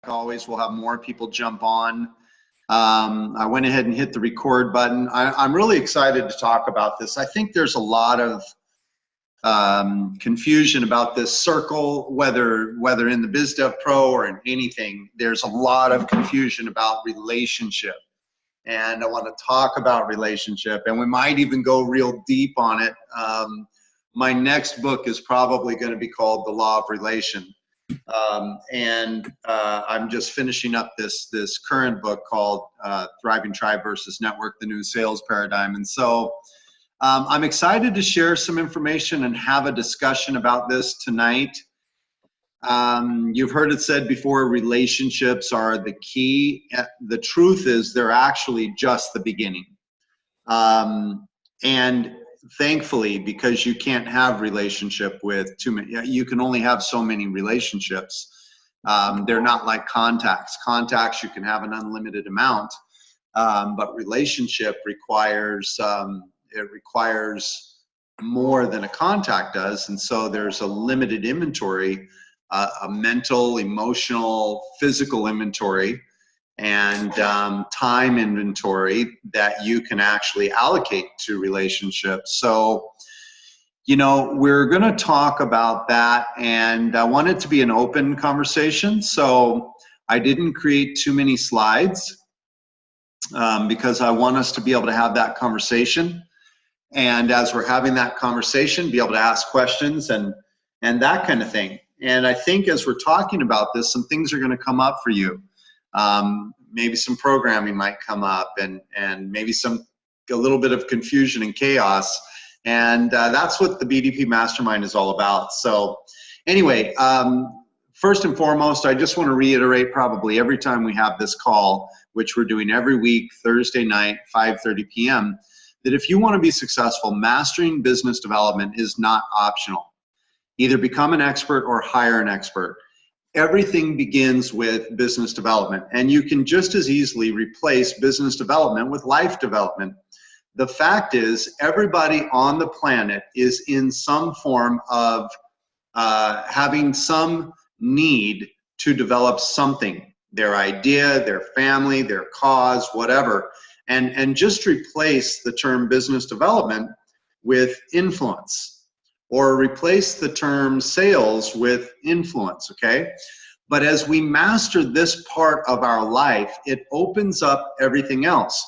always, we'll have more people jump on. I went ahead and hit the record button. I'm really excited to talk about this. I think there's a lot of confusion about this circle, whether in the BizDev Pro or in anything. There's a lot of confusion about relationship. And I want to talk about relationship, and we might even go real deep on it. My next book is probably going to be called The Law of Relation. I'm just finishing up this current book called Thriving Tribe versus Network, the New Sales Paradigm. And so I'm excited to share some information and have a discussion about this tonight. You've heard it said before, relationships are the key. The truth is they're actually just the beginning. And thankfully, because you can't have relationship with too many, you can only have so many relationships. They're not like contacts. Contacts, you can have an unlimited amount, but relationship requires, it requires more than a contact does. And so there's a limited inventory, a mental, emotional, physical inventory, and time inventory that you can actually allocate to relationships. So, you know, we're going to talk about that, and I want it to be an open conversation. So I didn't create too many slides because I want us to be able to have that conversation. And as we're having that conversation, be able to ask questions and that kind of thing. And I think as we're talking about this, some things are going to come up for you. Maybe some programming might come up, and maybe a little bit of confusion and chaos. And that's what the BDP Mastermind is all about. So anyway, first and foremost, I just want to reiterate probably every time we have this call, which we're doing every week, Thursday night, 5:30 p.m., that if you want to be successful, mastering business development is not optional. Either become an expert or hire an expert. Everything begins with business development, and you can just as easily replace business development with life development. The fact is, everybody on the planet is in some form of having some need to develop something, their idea, their family, their cause, whatever, and just replace the term business development with influence. Or replace the term sales with influence, okay? But as we master this part of our life, it opens up everything else.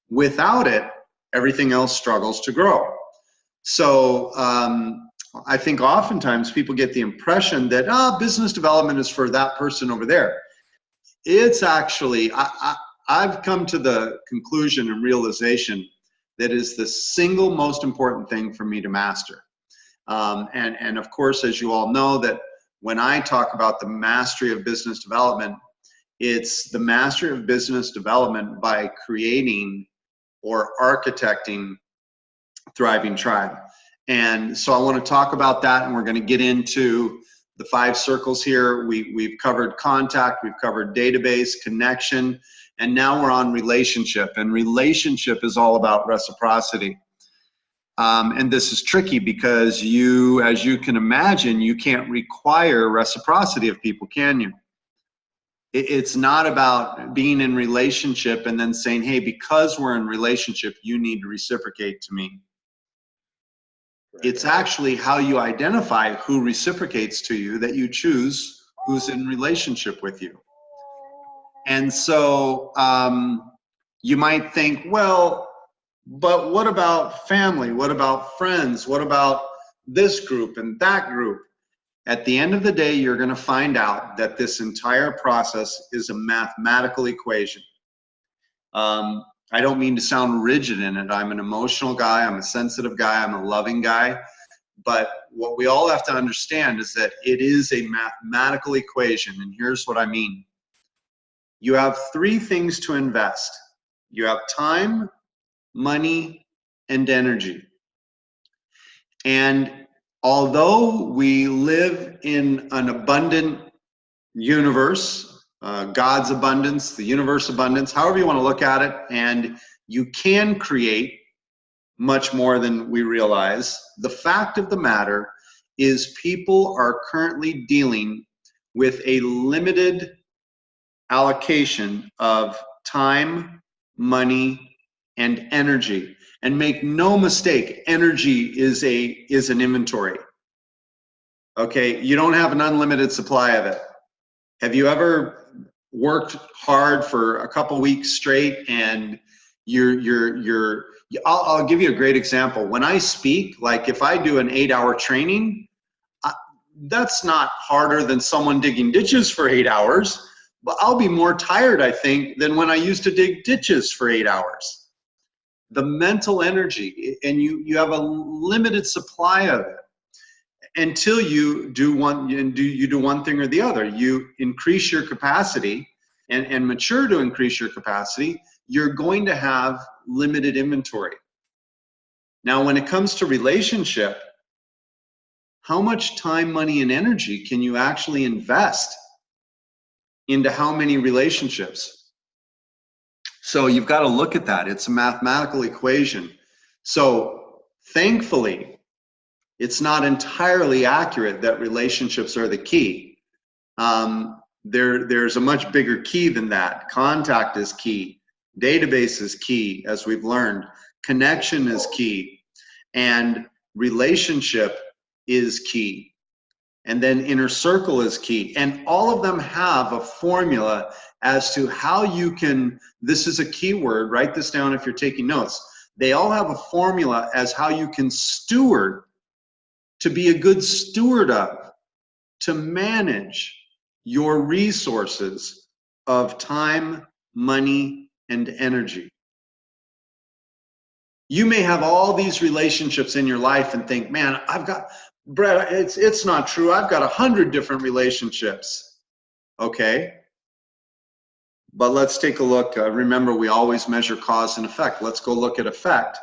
Without it, everything else struggles to grow. So I think oftentimes people get the impression that, business development is for that person over there. It's actually, I've come to the conclusion and realization that is the single most important thing for me to master. And of course, as you all know, that when I talk about the mastery of business development, it's the mastery of business development by creating or architecting Thriving Tribe. And so I want to talk about that, and we're going to get into the 5 circles here. We've covered contact, we've covered database, connection, and now we're on relationship. And relationship is all about reciprocity. And this is tricky because as you can imagine, you can't require reciprocity of people, can you? It's not about being in relationship and then saying, hey, because we're in relationship, you need to reciprocate to me. Right. It's actually how you identify who reciprocates to you that you choose who's in relationship with you. And so you might think, well, but what about family? What about friends? What about this group and that group? At the end of the day, you're going to find out that this entire process is a mathematical equation. I don't mean to sound rigid in it. I'm an emotional guy. I'm a sensitive guy. I'm a loving guy. But what we all have to understand is that it is a mathematical equation. And here's what I mean. You have 3 things to invest. You have time, money, and energy. And although we live in an abundant universe, God's abundance, the universe abundance, however you want to look at it, and you can create much more than we realize, the fact of the matter is people are currently dealing with a limited allocation of time, money, and energy. And make no mistake, energy is an inventory. Okay, you don't have an unlimited supply of it. Have you ever worked hard for a couple weeks straight and I'll give you a great example. When I speak, like if I do an 8-hour training, that's not harder than someone digging ditches for 8 hours, but I'll be more tired, I think, than when I used to dig ditches for 8 hours. The mental energy, and you have a limited supply of it until you do one thing or the other. You increase your capacity and mature to increase your capacity, you're going to have limited inventory. Now, when it comes to relationship, how much time, money, and energy can you actually invest into how many relationships? So you've got to look at that. It's a mathematical equation. So thankfully, it's not entirely accurate that relationships are the key. There's a much bigger key than that. Contact is key. Database is key, as we've learned. Connection is key. And relationship is key. And then inner circle is key. And all of them have a formula as to how you can, this is a key word, write this down if you're taking notes. They all have a formula as how you can steward, to be a good steward of, to manage your resources of time, money, and energy. You may have all these relationships in your life and think, man, Brett, it's not true. I've got 100 different relationships. Okay. But let's take a look. Remember, we always measure cause and effect. Let's go look at effect.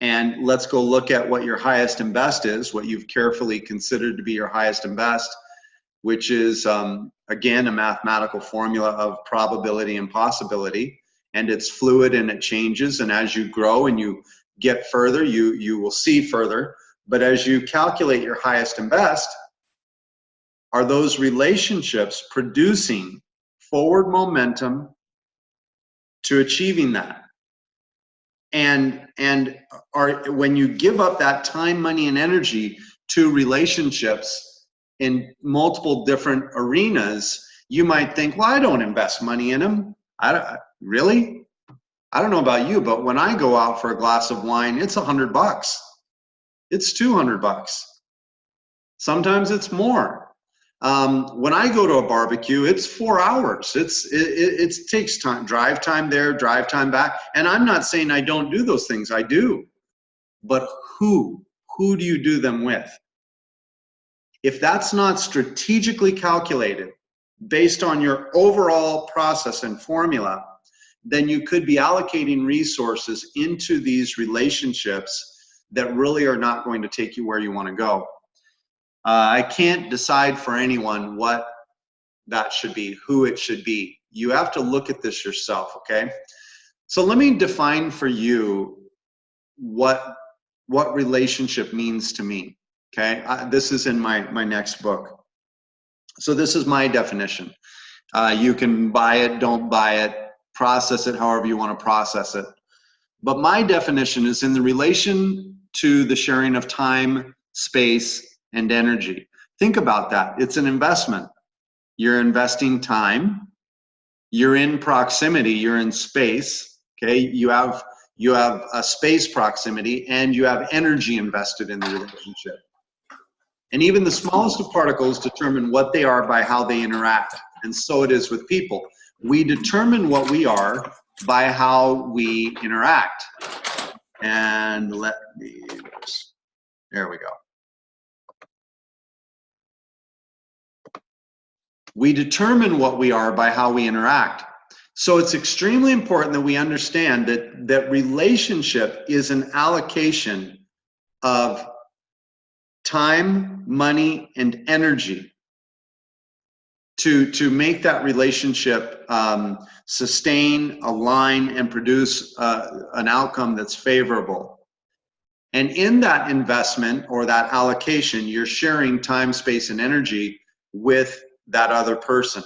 And let's go look at what your highest and best is, what you've carefully considered to be your highest and best, which is, again, a mathematical formula of probability and possibility. And it's fluid and it changes. And as you grow and you get further, you will see further. But as you calculate your highest and best, are those relationships producing forward momentum to achieving that? And when you give up that time, money, and energy to relationships in multiple different arenas, you might think, well, I don't invest money in them. Really? I don't know about you, but when I go out for a glass of wine, it's $100. It's $200. Sometimes it's more. When I go to a barbecue, it's 4 hours. It takes time, drive time there, drive time back. And I'm not saying I don't do those things. I do. But who do you do them with? If that's not strategically calculated based on your overall process and formula, then you could be allocating resources into these relationships that really are not going to take you where you want to go. I can't decide for anyone what that should be, who it should be. You have to look at this yourself, okay? So let me define for you what relationship means to me, okay? This is in my next book. So this is my definition. You can buy it, don't buy it, process it however you want to process it. But my definition is in the relation to the sharing of time, space, and energy. Think about that. It's an investment. You're investing time. You're in proximity. You're in space. Okay. You have a space proximity and you have energy invested in the relationship. And even the smallest of particles determine what they are by how they interact. And so it is with people. We determine what we are by how we interact. And there we go. We determine what we are by how we interact. So it's extremely important that we understand that relationship is an allocation of time, money, and energy to make that relationship sustain, align, and produce an outcome that's favorable. And in that investment or that allocation, you're sharing time, space, and energy with that other person.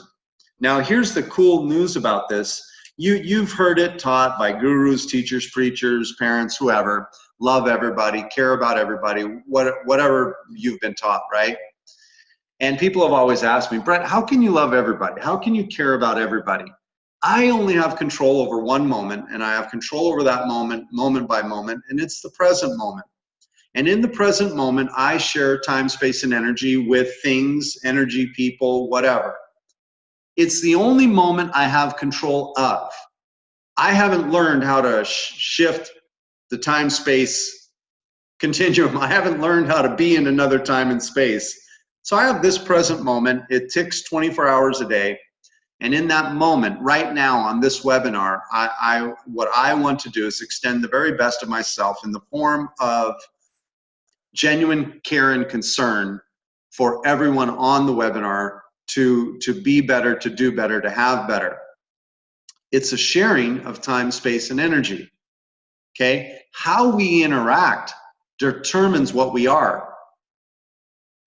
Now, here's the cool news about this. You've heard it taught by gurus, teachers, preachers, parents, whoever. Love everybody, care about everybody, whatever you've been taught, right? And people have always asked me, Brett, how can you love everybody? How can you care about everybody? I only have control over one moment, and I have control over that moment, moment by moment, and it's the present moment. And in the present moment, I share time, space, and energy with things, energy, people, whatever. It's the only moment I have control of. I haven't learned how to shift the time-space continuum. I haven't learned how to be in another time and space. So I have this present moment. It ticks 24 hours a day. And in that moment, right now on this webinar, what I want to do is extend the very best of myself in the form of genuine care and concern for everyone on the webinar to be better, to do better, to have better. It's a sharing of time, space, and energy. Okay? How we interact determines what we are.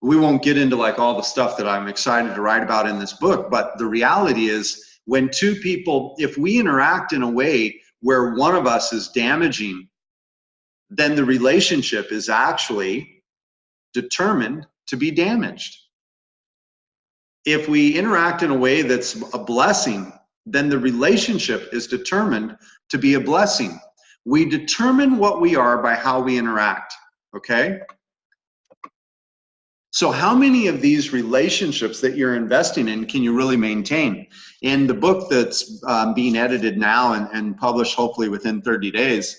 We won't get into like all the stuff that I'm excited to write about in this book, but the reality is when two people, if we interact in a way where one of us is damaging, then the relationship is actually determined to be damaged. If we interact in a way that's a blessing, then the relationship is determined to be a blessing. We determine what we are by how we interact, okay? So how many of these relationships that you're investing in can you really maintain? In the book that's being edited now and published hopefully within 30 days,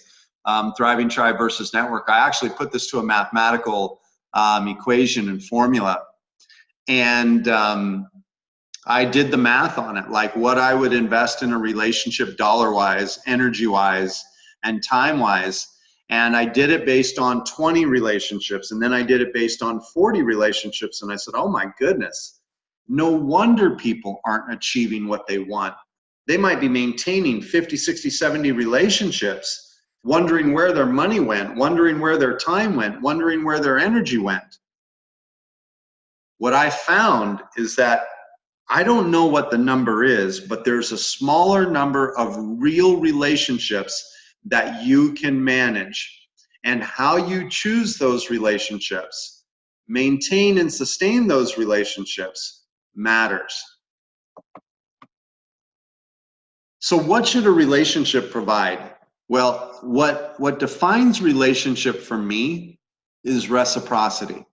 Thriving Tribe versus Network, I actually put this to a mathematical equation and formula. And I did the math on it, like what I would invest in a relationship dollar-wise, energy-wise, and time-wise. And I did it based on 20 relationships, and then I did it based on 40 relationships. And I said, oh my goodness, no wonder people aren't achieving what they want. They might be maintaining 50, 60, 70 relationships, wondering where their money went, wondering where their time went, wondering where their energy went. What I found is that I don't know what the number is, but there's a smaller number of real relationships that you can manage. And how you choose those relationships, maintain and sustain those relationships matters. So what should a relationship provide? Well, what defines relationship for me is reciprocity.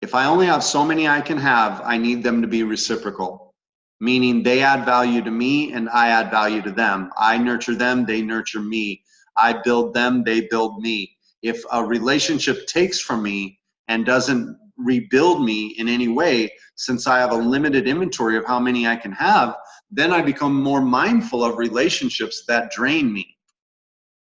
If I only have so many I can have, I need them to be reciprocal, meaning they add value to me and I add value to them. I nurture them, they nurture me. I build them, they build me. If a relationship takes from me and doesn't rebuild me in any way, since I have a limited inventory of how many I can have, then I become more mindful of relationships that drain me,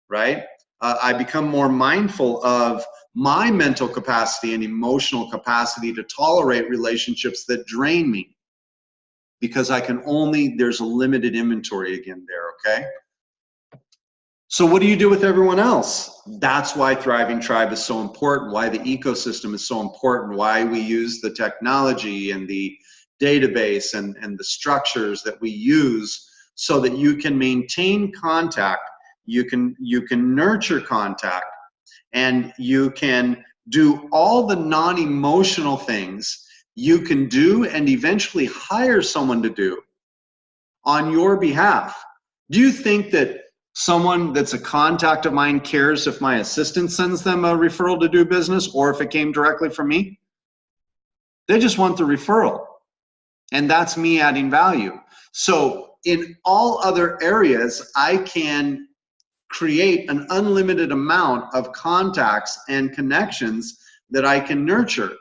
right? I become more mindful of my mental capacity and emotional capacity to tolerate relationships that drain me, because there's a limited inventory again there, okay? So what do you do with everyone else? That's why Thriving Tribe is so important, why the ecosystem is so important, why we use the technology and the database and the structures that we use so that you can maintain contact, you can nurture contact, and you can do all the non-emotional things you can do and eventually hire someone to do on your behalf. Do you think that someone that's a contact of mine cares if my assistant sends them a referral to do business or if it came directly from me? They just want the referral. And that's me adding value. So in all other areas, I can create an unlimited amount of contacts and connections that I can nurture.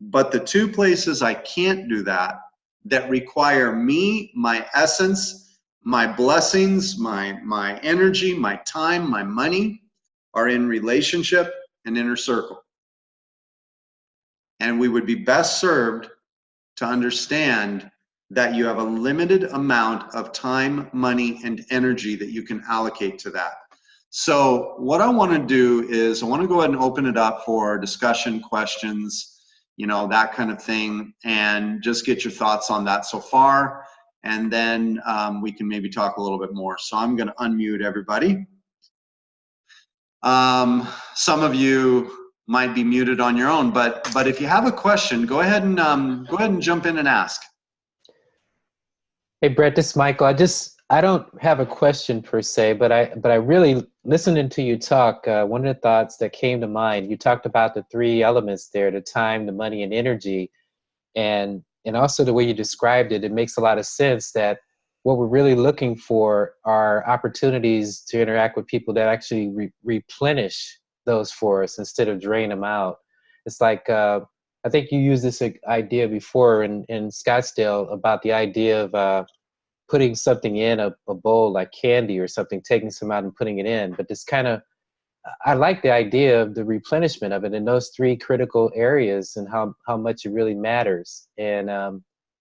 But the two places I can't do that require me, my essence, my blessings, my energy, my time, my money, are in relationship and inner circle. And we would be best served to understand that you have a limited amount of time, money, and energy that you can allocate to that. So what I want to do is I want to go ahead and open it up for discussion, questions, that kind of thing, and just get your thoughts on that so far. and then we can maybe talk a little bit more. So I'm going to unmute everybody. Some of you might be muted on your own, but if you have a question, go ahead and jump in and ask. Hey Brett, this is Michael. I don't have a question per se, but I really, listening to you talk, one of the thoughts that came to mind, you talked about the three elements there, the time, the money, and energy. And also the way you described it, it makes a lot of sense that what we're really looking for are opportunities to interact with people that actually replenish those for us instead of drain them out. It's like, I think you used this idea before in Scottsdale about the idea of putting something in a bowl like candy or something, taking some out and putting it in. But this kind of, I like the idea of the replenishment of it in those three critical areas and how much it really matters. And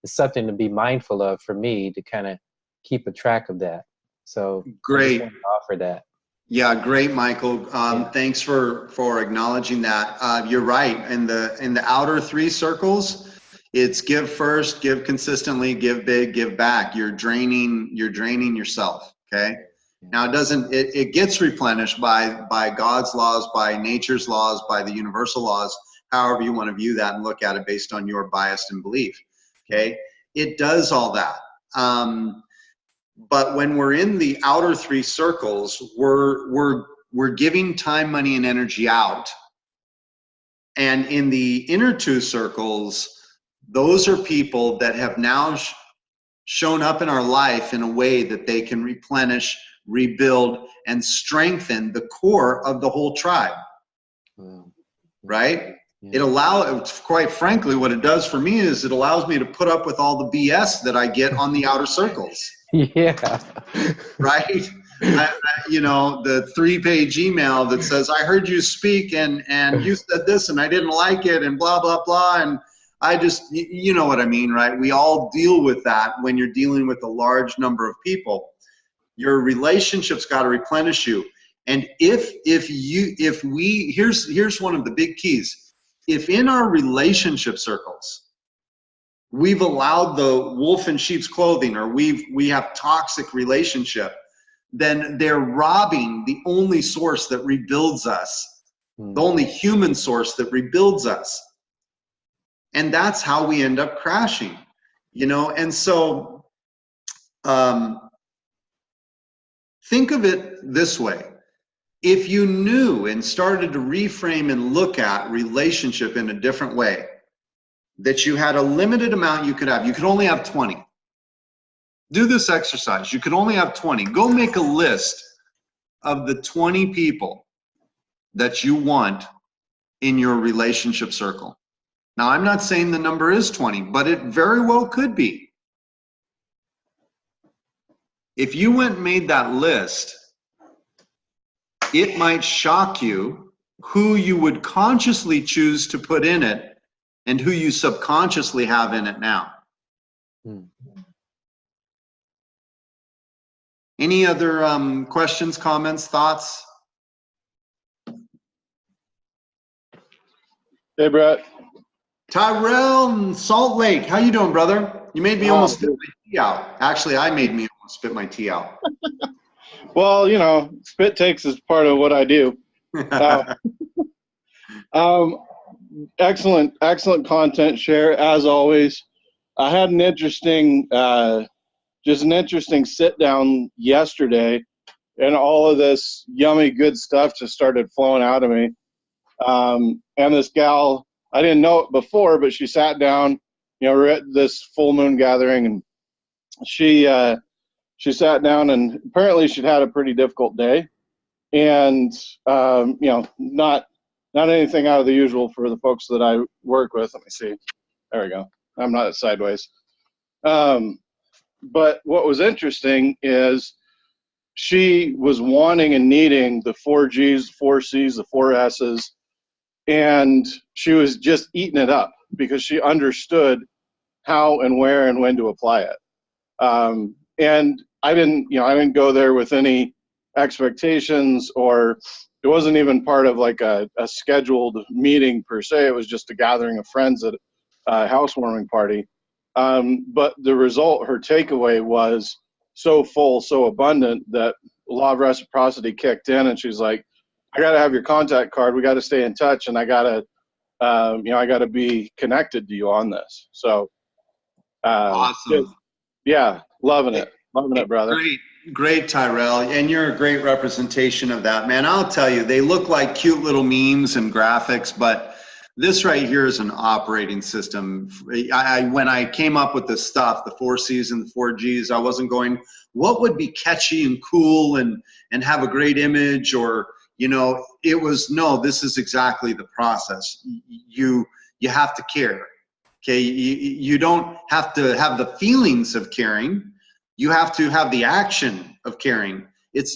it's something to be mindful of for me to kind of keep a track of that. So great. I just want to offer that. Yeah, great, Michael. Thanks for acknowledging that. You're right. In the outer three circles, it's give first, give consistently, give big, give back. You're draining yourself. Okay. Now it gets replenished by God's laws, by nature's laws, by the universal laws, however you want to view that and look at it based on your bias and belief. Okay. It does all that. But when we're in the outer three circles, we're giving time, money, and energy out. And in the inner two circles, those are people that have now shown up in our life in a way that they can replenish, rebuild, and strengthen the core of the whole tribe. Right? Yeah. Quite frankly, what it does for me is it allows me to put up with all the BS that I get on the outer circles. Yeah. Right? You know, the 3-page email that says, I heard you speak and you said this and I didn't like it and blah, blah, blah. And I just, you know what I mean, right? We all deal with that when you're dealing with a large number of people. Your relationship's got to replenish you. And here's one of the big keys. If in our relationship circles, we've allowed the wolf in sheep's clothing, or we have toxic relationship, then they're robbing the only source that rebuilds us, the only human source that rebuilds us. And that's how we end up crashing, you know? And so think of it this way. If you knew and started to reframe and look at relationship in a different way, that you had a limited amount you could only have 20. Do this exercise. You could only have 20. Go make a list of the 20 people that you want in your relationship circle. Now, I'm not saying the number is 20, but it very well could be. If you went and made that list, it might shock you who you would consciously choose to put in it and who you subconsciously have in it now. Any other questions, comments, thoughts? Hey, Brett. Tyrell in Salt Lake. How you doing, brother? You made me almost spit my tea out. Actually, I made me almost spit my tea out. Well, you know, spit takes is part of what I do. Excellent content share, as always. I had an interesting, just an interesting sit down yesterday, and all of this yummy, good stuff just started flowing out of me. And this gal, I didn't know it before, but she sat down, you know, we're at this full moon gathering, and she sat down, and apparently she'd had a pretty difficult day, and you know, not anything out of the usual for the folks that I work with. Let me see. There we go. I'm not sideways. But what was interesting is she was wanting and needing the 4 Gs, 4 Cs, the 4 S's, and she was just eating it up because she understood how and where and when to apply it. And I didn't go there with any expectations, or it wasn't even part of like a scheduled meeting per se. It was just a gathering of friends at a housewarming party. But the result, her takeaway was so full, so abundant that law of reciprocity kicked in, and she's like, I got to have your contact card. We got to stay in touch, and I got to, I got to be connected to you on this. So, Awesome. yeah, loving it, brother. Great, Tyrell, and you're a great representation of that, man. I'll tell you, they look like cute little memes and graphics, but this right here is an operating system. When I came up with this stuff, the 4 C's and the 4 G's, I wasn't going, what would be catchy and cool and have a great image, or, you know, it was, no, this is exactly the process. You have to care. Okay, you don't have to have the feelings of caring. You have to have the action of caring.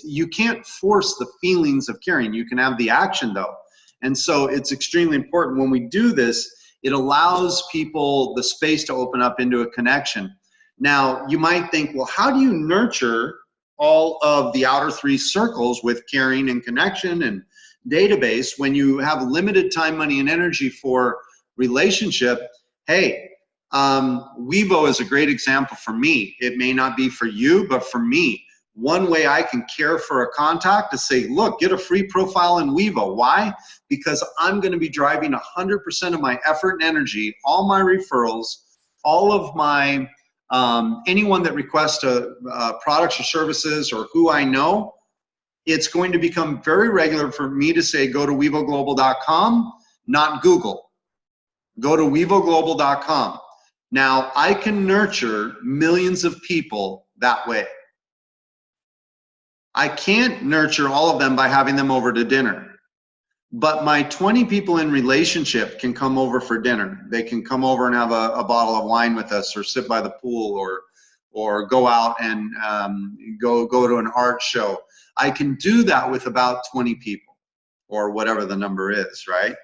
You can't force the feelings of caring. You can have the action though. And so it's extremely important when we do this, it allows people the space to open up into a connection. Now, you might think, well, how do you nurture all of the outer 3 circles with caring and connection and database when you have limited time, money, and energy for relationship? Hey, Wevo is a great example for me. It may not be for you, but for me, one way I can care for a contact is say, look, get a free profile in Wevo. Why? Because I'm going to be driving 100% of my effort and energy, all my referrals, all of my, anyone that requests products or services or who I know, it's going to become very regular for me to say, go to wevoglobal.com, not Google. Go to wevoglobal.com. Now, I can nurture millions of people that way. I can't nurture all of them by having them over to dinner. But my 20 people in relationship can come over for dinner. They can come over and have a bottle of wine with us, or sit by the pool, or go out and go to an art show. I can do that with about 20 people, or whatever the number is, right?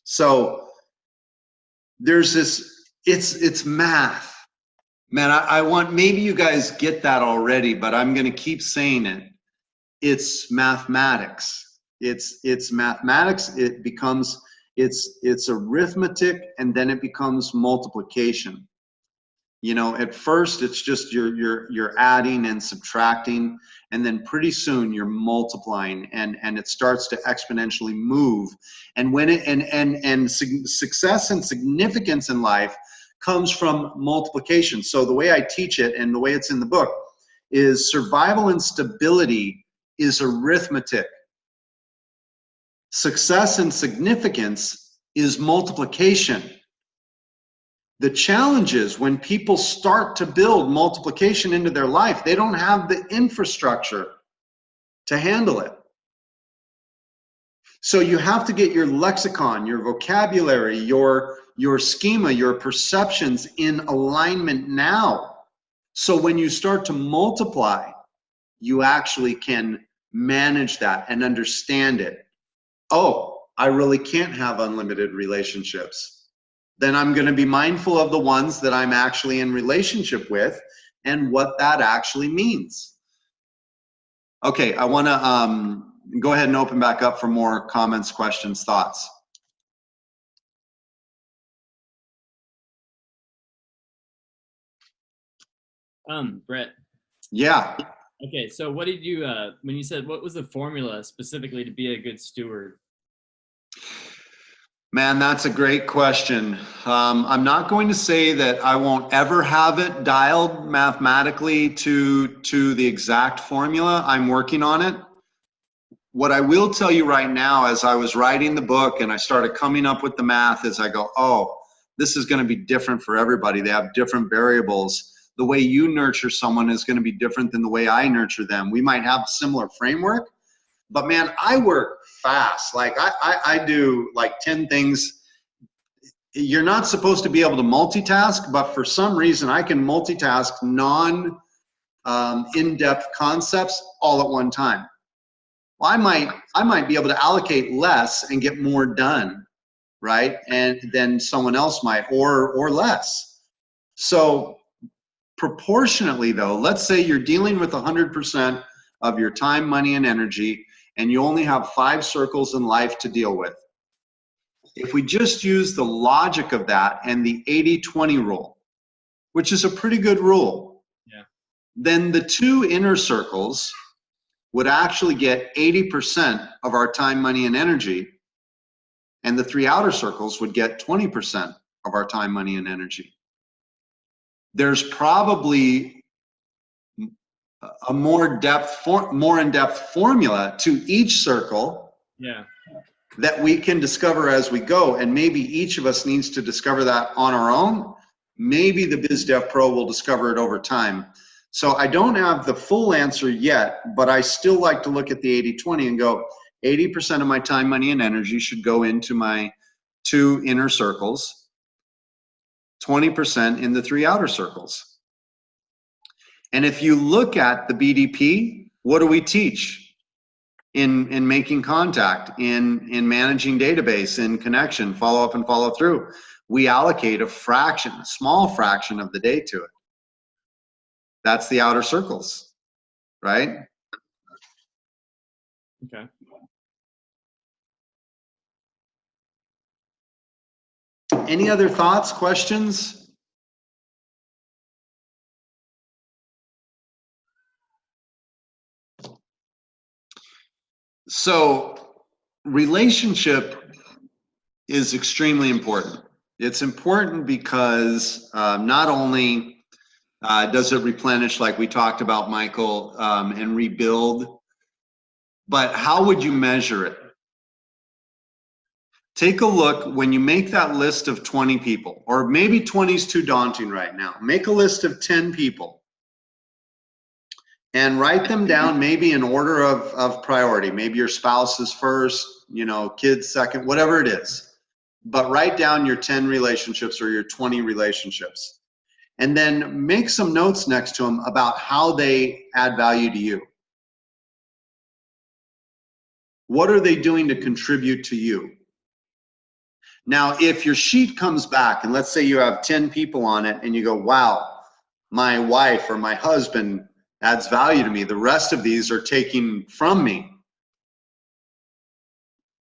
So there's this, it's math. Man, I want, maybe you guys get that already, but I'm going to keep saying it. It's mathematics. It's mathematics. It becomes, it's arithmetic, and then it becomes multiplication. You know, at first it's just you're adding and subtracting, and then pretty soon you're multiplying, and it starts to exponentially move. And when it, and success and significance in life comes from multiplication. So the way I teach it, and the way it's in the book, is survival and stability is arithmetic. Success and significance is multiplication. The challenge is when people start to build multiplication into their life, they don't have the infrastructure to handle it. So you have to get your lexicon, your vocabulary, your schema, your perceptions in alignment now. So when you start to multiply, you actually can manage that and understand it. Oh, I really can't have unlimited relationships. Then I'm going to be mindful of the ones that I'm actually in relationship with and what that actually means. Okay, I want to go ahead and open back up for more comments, questions, thoughts. Brett. Yeah. Okay, so what did you, when you said, what was the formula specifically to be a good steward? Man, that's a great question. I'm not going to say that I won't ever have it dialed mathematically to the exact formula. I'm working on it. What I will tell you right now, as I was writing the book and I started coming up with the math, is I go, oh, this is going to be different for everybody. They have different variables. The way you nurture someone is going to be different than the way I nurture them. We might have a similar framework, but man, I work fast. Like I do like 10 things. You're not supposed to be able to multitask, but for some reason I can multitask in-depth concepts all at one time. Well, I might be able to allocate less and get more done, right? And then someone else might, or less. So proportionately though, let's say you're dealing with 100% of your time, money, and energy, and you only have 5 circles in life to deal with. If we just use the logic of that and the 80-20 rule, which is a pretty good rule, Yeah. then the 2 inner circles would actually get 80% of our time, money, and energy, and the 3 outer circles would get 20% of our time, money, and energy. There's probably a more in-depth formula to each circle Yeah. that we can discover as we go, and maybe each of us needs to discover that on our own. Maybe the BizDev Pro will discover it over time. So I don't have the full answer yet, but I still like to look at the 80-20 and go, 80% of my time, money, and energy should go into my 2 inner circles, 20% in the 3 outer circles. And if you look at the BDP, what do we teach in making contact, in managing database, in connection, follow up and follow through? We allocate a fraction, a small fraction of the day to it. That's the outer circles, right? Okay. Any other thoughts, questions? So relationship is extremely important. It's important because not only does it replenish, like we talked about, Michael, and rebuild, but how would you measure it? Take a look when you make that list of 20 people, or maybe 20 is too daunting right now. Make a list of 10 people and write them down, maybe in order of priority. Maybe your spouse is first, you know, kids second, whatever it is. But write down your 10 relationships or your 20 relationships. And then make some notes next to them about how they add value to you. What are they doing to contribute to you? Now, if your sheet comes back, and let's say you have 10 people on it, and you go, wow, my wife or my husband adds value to me, the rest of these are taking from me.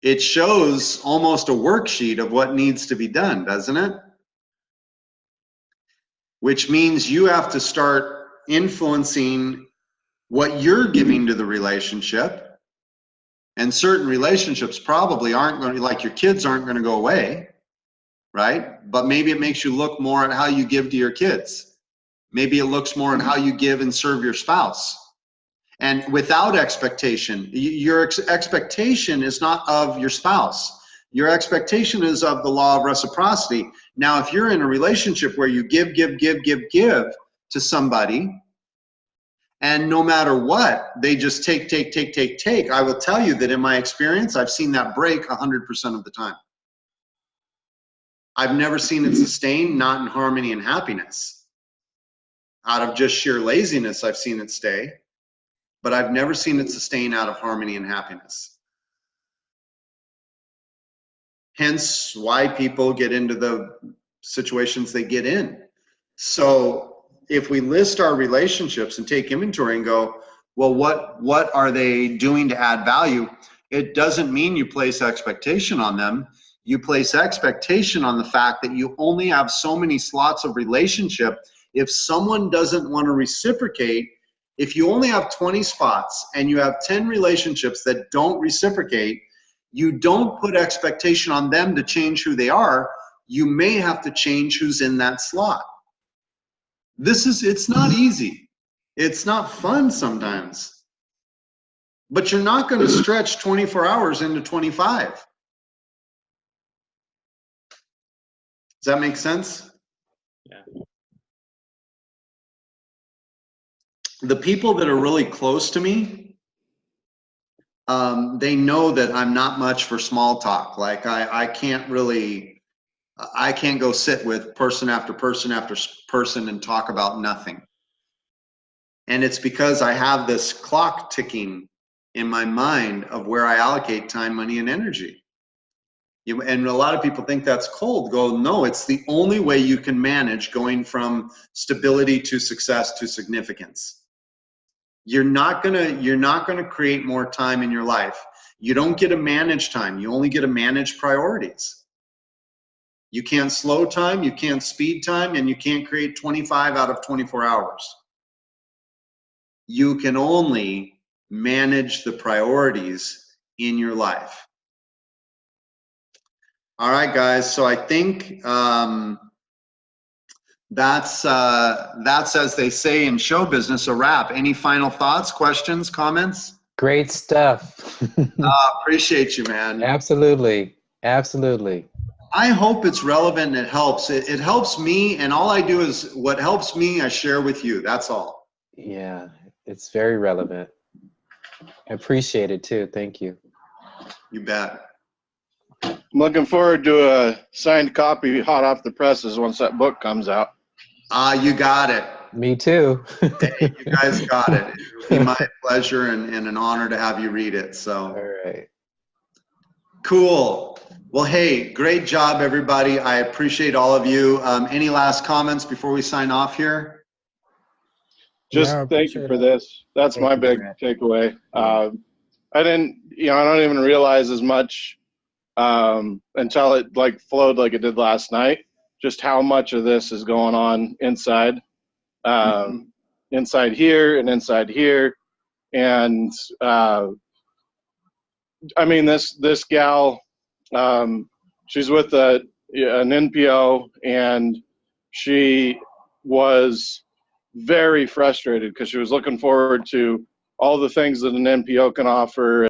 It shows almost a worksheet of what needs to be done, doesn't it? Which means you have to start influencing what you're giving to the relationship. And certain relationships probably aren't going to, like your kids aren't going to go away, right? But maybe it makes you look more at how you give to your kids. Maybe it looks more at how you give and serve your spouse. And without expectation, your expectation is not of your spouse. Your expectation is of the law of reciprocity. Now, if you're in a relationship where you give to somebody, and no matter what, they just take, I will tell you that in my experience, I've seen that break 100% of the time. I've never seen it sustain, not in harmony and happiness. Out of just sheer laziness, I've seen it stay, but I've never seen it sustain out of harmony and happiness. Hence why people get into the situations they get in. So if we list our relationships and take inventory and go, well, what are they doing to add value? It doesn't mean you place expectation on them. You place expectation on the fact that you only have so many slots of relationship. If someone doesn't want to reciprocate, if you only have 20 spots and you have 10 relationships that don't reciprocate, you don't put expectation on them to change who they are. You may have to change who's in that slot. It's not easy. It's not fun sometimes. But you're not going to stretch 24 hours into 25. Does that make sense? Yeah. The people that are really close to me, they know that I'm not much for small talk. Like I can't go sit with person after person after person and talk about nothing. And it's because I have this clock ticking in my mind of where I allocate time, money, and energy. And a lot of people think that's cold. Go, no, it's the only way you can manage going from stability to success to significance. You're not gonna create more time in your life. You don't get to manage time. You only get to manage priorities. You can't slow time, you can't speed time, and you can't create 25 out of 24 hours. You can only manage the priorities in your life. All right, guys. So I think that's as they say in show business, a wrap. Any final thoughts, questions, comments? Great stuff. Appreciate you, man. Absolutely. Absolutely. I hope it's relevant and it helps. It helps me, and all I do is what helps me, I share with you. That's all. Yeah, it's very relevant. I appreciate it too. Thank you. You bet. I'm looking forward to a signed copy hot off the presses once that book comes out. You got it. Me too. Hey, you guys got it. It would be my pleasure and an honor to have you read it. So. All right. Cool. Well, hey, great job, everybody. I appreciate all of you. Any last comments before we sign off here? Just thank you for this. That's my big takeaway. I don't even realize as much until it like flowed like it did last night, just how much of this is going on inside, inside here and inside here. And I mean, this gal, she's with an NPO, and she was very frustrated because she was looking forward to all the things that an NPO can offer.